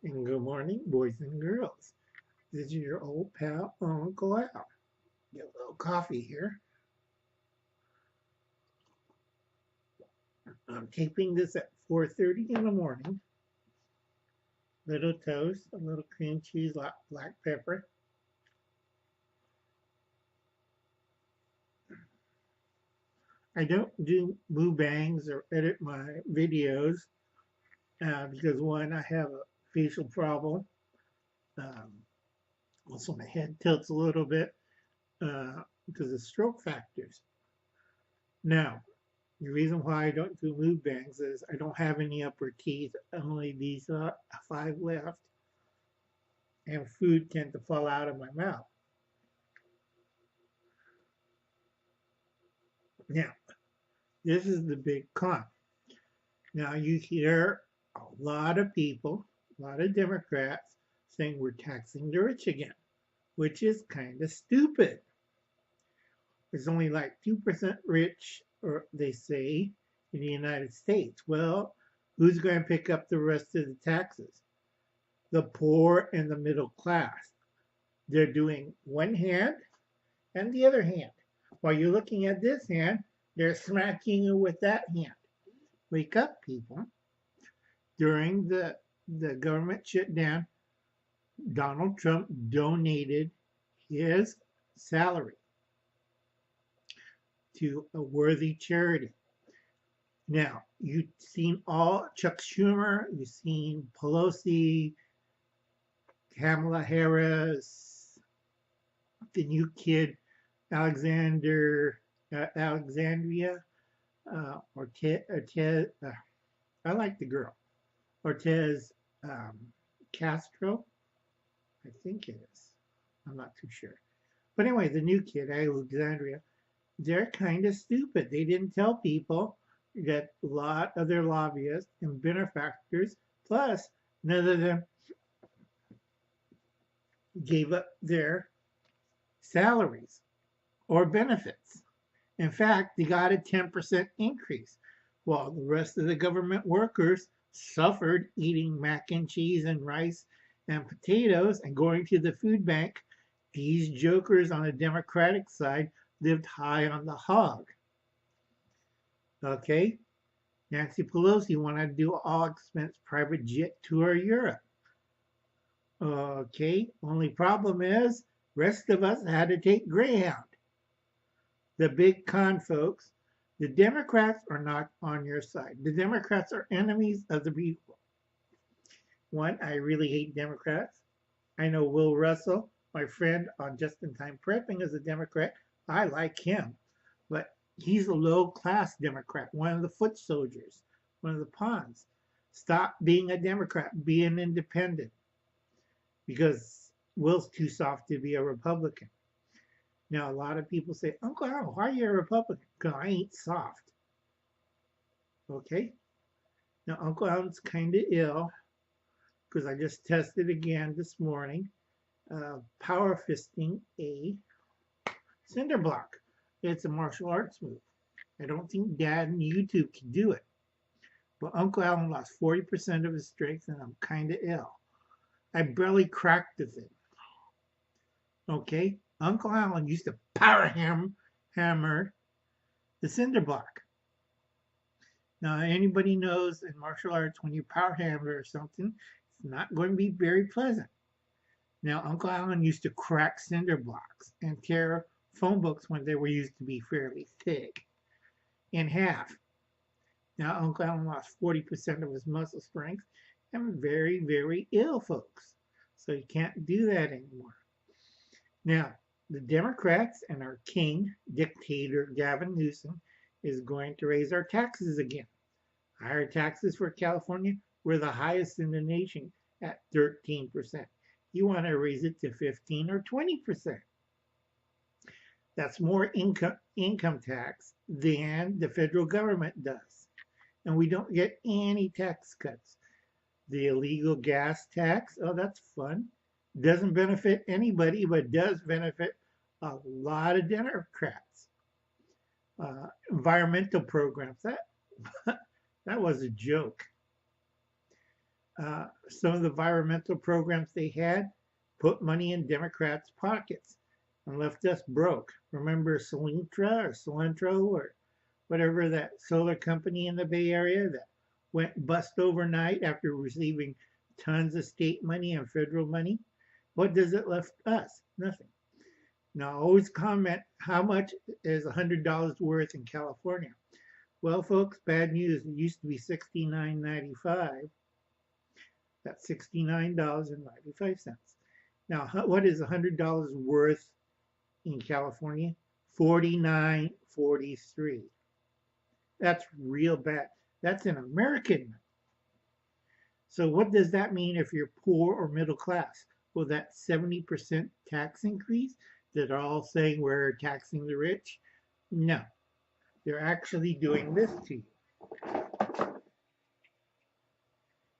And good morning, boys and girls. This is your old pal, Uncle Al. Get a little coffee here. I'm taping this at 4:30 in the morning. Little toast, a little cream cheese, black pepper. I don't do bangs or edit my videos because one, I have a facial problem. Um, Also, my head tilts a little bit because of stroke factors. Now, the reason why I don't do bangs is I don't have any upper teeth, only these five left, and food tends to fall out of my mouth. Now, this is the big con. Now, you hear a lot of people, a lot of Democrats saying we're taxing the rich again, which is kind of stupid. There's only like 2% rich, or they say, in the United States. Well, who's going to pick up the rest of the taxes? The poor and the middle class. They're doing one hand and the other hand. While you're looking at this hand, they're smacking you with that hand. Wake up, people. During the government shutdown, Donald Trump donated his salary to a worthy charity. Now, you've seen all Chuck Schumer, you've seen Pelosi, Kamala Harris, the new kid, Alexandria Ortez. I like the girl. Ortez Castro, I think it is. I'm not too sure. But anyway, the new kid, Alexandria, they're kind of stupid. They didn't tell people that a lot of their lobbyists and benefactors, plus none of them gave up their salaries or benefits. In fact, they got a 10% increase, while the rest of the government workers suffered eating mac and cheese and rice and potatoes and going to the food bank. These jokers on the Democratic side lived high on the hog. Okay? Nancy Pelosi wanted to do all expense private jet tour of Europe. Okay, only problem is rest of us had to take Greyhound. The big con, folks, the Democrats are not on your side. The Democrats are enemies of the people. One, I really hate Democrats. I know Will Russell, my friend on Just in Time Prepping, is a Democrat. I like him, but he's a low class Democrat, one of the foot soldiers, one of the pawns. Stop being a Democrat, be an independent, because Will's too soft to be a Republican. Now, a lot of people say, Uncle Al, why are you a Republican? Because I ain't soft. Okay? Now, Uncle Al's kind of ill because I just tested again this morning, power fisting a cinder block. It's a martial arts move. I don't think Dad and YouTube can do it. But Uncle Alan lost 40% of his strength, and I'm kind of ill. I barely cracked the thing. Okay? Uncle Alan used to power hammer the cinder block. Now, anybody knows in martial arts, when you power hammer or something, it's not going to be very pleasant. Now, Uncle Alan used to crack cinder blocks and tear phone books when they were used to be fairly thick in half. Now, Uncle Alan lost 40% of his muscle strength and very, very ill, folks. So you can't do that anymore. Now, the Democrats and our king, dictator Gavin Newsom, is going to raise our taxes again. Higher taxes for California were the highest in the nation at 13%. You want to raise it to 15 or 20%. That's more income tax than the federal government does. And we don't get any tax cuts. The illegal gas tax, oh, that's fun. Doesn't benefit anybody, but does benefit a lot of Democrats. Environmental programs, that was a joke. some of the environmental programs they had put money in Democrats' pockets and left us broke. Remember Cilantro or whatever that solar company in the Bay Area that went bust overnight after receiving tons of state money and federal money? What does it left us? Nothing. Now, always comment how much is $100 worth in California. Well, folks, bad news. It used to be $69.95. That's $69.95. Now, what is $100 worth in California? $49.43. That's real bad. That's an American. So what does that mean if you're poor or middle class? Well, that 70% tax increase that are all saying we're taxing the rich? No, they're actually doing this to you.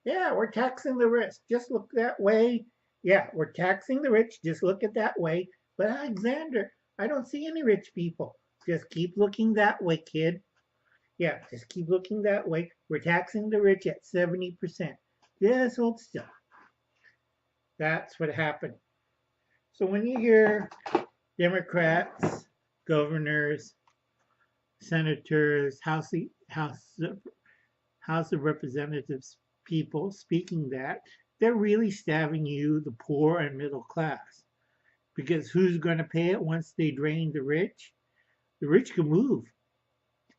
Yeah, we're taxing the rich. Just look that way. Yeah, we're taxing the rich. Just look at that way. But Alexander, I don't see any rich people. Just keep looking that way, kid. Yeah, just keep looking that way. We're taxing the rich at 70%. Just hold still. That's what happened. So when you hear Democrats, governors, senators, House of Representatives people speaking that, they're really stabbing you, the poor and middle class. Because who's going to pay it once they drain the rich? The rich can move.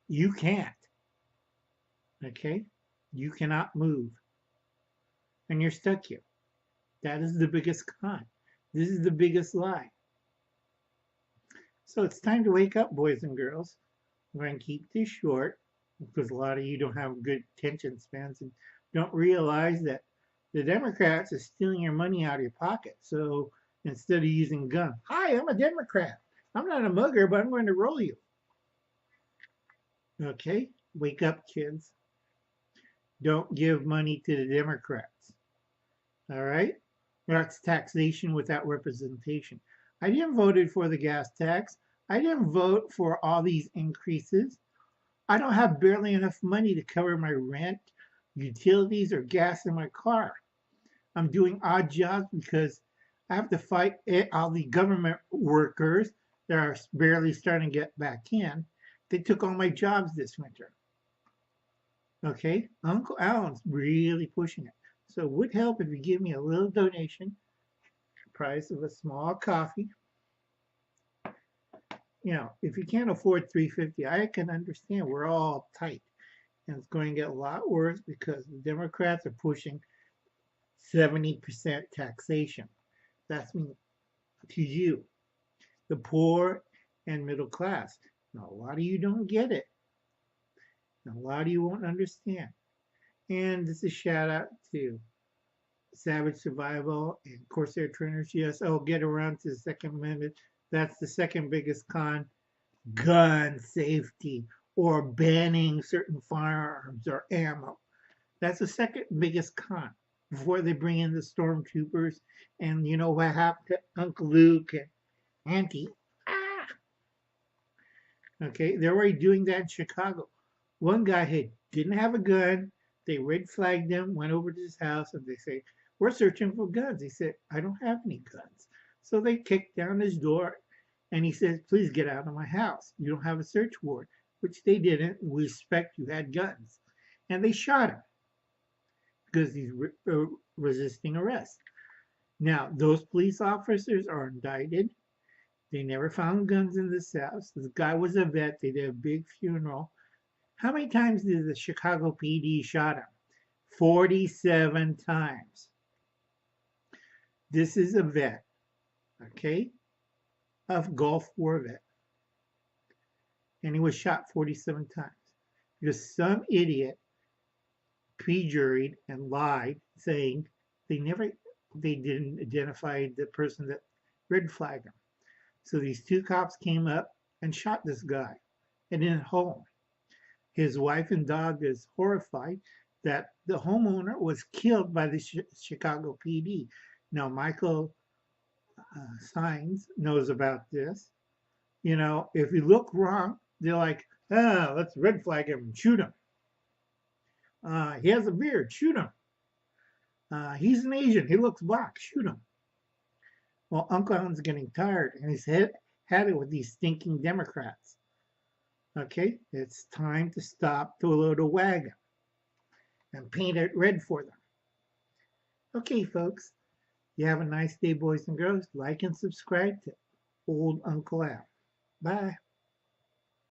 You can't. Okay? You cannot move. And you're stuck here. That is the biggest con. This is the biggest lie. So it's time to wake up, boys and girls. We're going to keep this short because a lot of you don't have good attention spans and don't realize that the Democrats are stealing your money out of your pocket. So instead of using guns, hi, I'm a Democrat. I'm not a mugger, but I'm going to roll you. Okay? Wake up, kids. Don't give money to the Democrats. All right? That's taxation without representation. I didn't vote for the gas tax. I didn't vote for all these increases. I don't have barely enough money to cover my rent, utilities, or gas in my car. I'm doing odd jobs because I have to fight all the government workers that are barely starting to get back in. They took all my jobs this winter. Okay? Uncle Alan's really pushing it. So it would help if you give me a little donation, price of a small coffee. You know, if you can't afford $3.50, I can understand we're all tight. And it's going to get a lot worse because the Democrats are pushing 70% taxation. That's mean to you, the poor and middle class. Now, a lot of you don't get it. And a lot of you won't understand. And this is a shout out to Savage Survival and Corsair Trainers. Yes, I'll get around to the second amendment. That's the second biggest con. Gun safety or banning certain firearms or ammo. That's the second biggest con before they bring in the stormtroopers. And you know what happened to Uncle Luke and Auntie? Ah! Okay, they're already doing that in Chicago. One guy didn't have a gun. They red flagged him, went over to his house, and they say, we're searching for guns. He said, I don't have any guns. So they kicked down his door, and he says, please get out of my house. You don't have a search warrant, which they didn't. We suspect you had guns. And they shot him because he's resisting arrest. Now, those police officers are indicted. They never found guns in this house. This guy was a vet. They did a big funeral. How many times did the Chicago PD shot him? 47 times. This is a vet, okay, of Gulf War vet. And he was shot 47 times because some idiot perjuried and lied, saying they didn't identify the person that red flagged him. So these two cops came up and shot this guy and in home. His wife and dog is horrified that the homeowner was killed by the Chicago PD. Now, Michael Signs knows about this. You know, if you look wrong, they're like, let's red flag him and shoot him. He has a beard, shoot him. He's an Asian. He looks black. Shoot him. Well, Uncle Alan's getting tired, and he's had it with these stinking Democrats. Okay, it's time to stop to load a wagon and paint it red for them. Okay, folks, you have a nice day, boys and girls. Like and subscribe to Old Uncle Al. Bye.